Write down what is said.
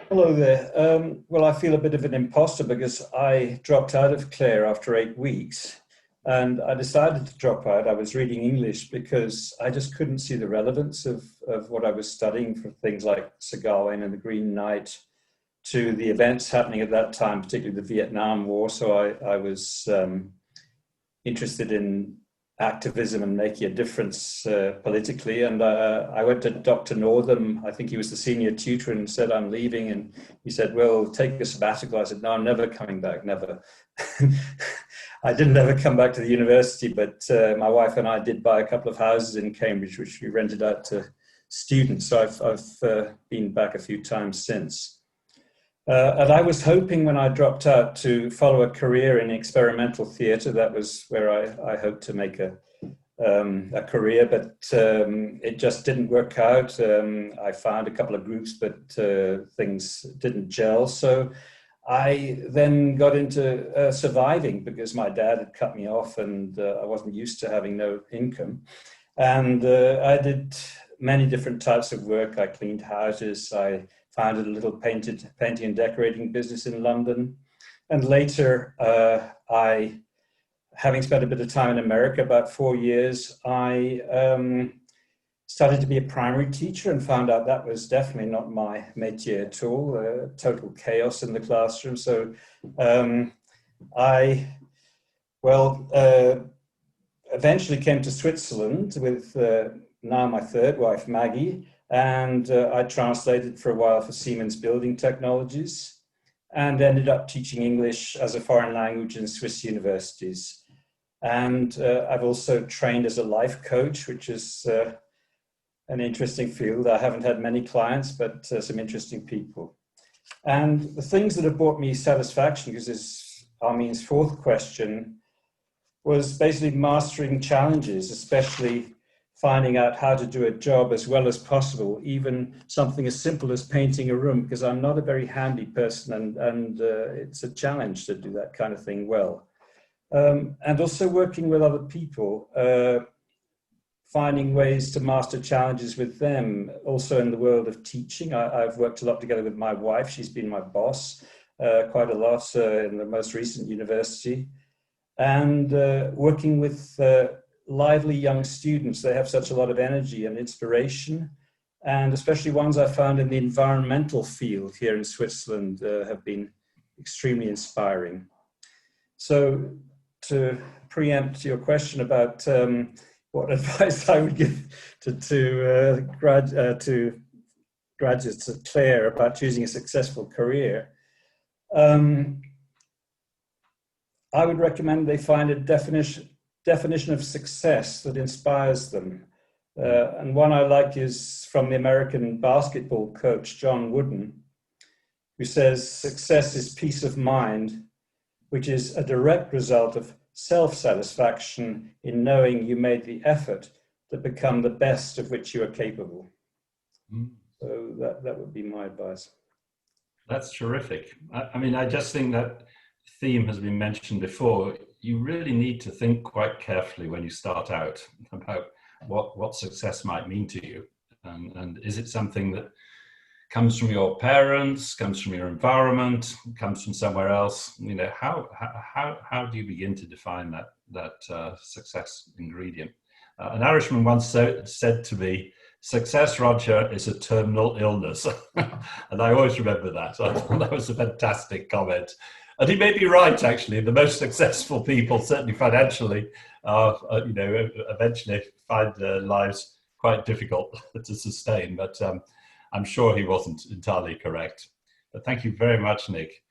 Hello there. Well, I feel a bit of an imposter because I dropped out of Clare after 8 weeks, and I decided to drop out. I was reading English because I just couldn't see the relevance of what I was studying for things like Sir Gawain and the Green Knight to the events happening at that time, particularly the Vietnam War. So I was interested in activism and making a difference politically. And I went to Dr. Northam. I think he was the senior tutor, and said, I'm leaving. And he said, well, take a sabbatical. I said, no, I'm never coming back, never. I didn't ever come back to the university, but my wife and I did buy a couple of houses in Cambridge, which we rented out to students. So I've been back a few times since. And I was hoping when I dropped out to follow a career in experimental theatre. That was where I hoped to make a career, but it just didn't work out. I found a couple of groups, but things didn't gel. So I then got into surviving because my dad had cut me off and I wasn't used to having no income. And I did many different types of work. I cleaned houses. I founded a little painting and decorating business in London. And later, having spent a bit of time in America, about 4 years, I started to be a primary teacher and found out that was definitely not my métier at all, total chaos in the classroom. So I eventually came to Switzerland with now my third wife, Maggie, and I translated for a while for Siemens Building Technologies and ended up teaching English as a foreign language in Swiss universities. And I've also trained as a life coach, which is an interesting field. I haven't had many clients, but some interesting people. And the things that have brought me satisfaction, because this is Armin's fourth question, was basically mastering challenges, especially finding out how to do a job as well as possible, even something as simple as painting a room, because I'm not a very handy person, and it's a challenge to do that kind of thing well. And also working with other people, finding ways to master challenges with them. Also in the world of teaching, I've worked a lot together with my wife. She's been my boss quite a lot in the most recent university. And working with lively young students. They have such a lot of energy and inspiration, and especially ones I found in the environmental field here in Switzerland have been extremely inspiring. So to preempt your question about what advice I would give to graduates at Clare about choosing a successful career, I would recommend they find a definition of success that inspires them. And one I like is from the American basketball coach, John Wooden, who says, success is peace of mind, which is a direct result of self-satisfaction in knowing you made the effort to become the best of which you are capable. So that would be my advice. That's terrific. I mean, I just think that theme has been mentioned before. You really need to think quite carefully when you start out about what success might mean to you. And is it something that comes from your parents, comes from your environment, comes from somewhere else? You know, how do you begin to define that success ingredient? An Irishman once said to me, success, Roger, is a terminal illness. And I always remember that. I thought that was a fantastic comment. And he may be right, actually. The most successful people, certainly financially, eventually find their lives quite difficult to sustain. But I'm sure he wasn't entirely correct. But thank you very much, Nick.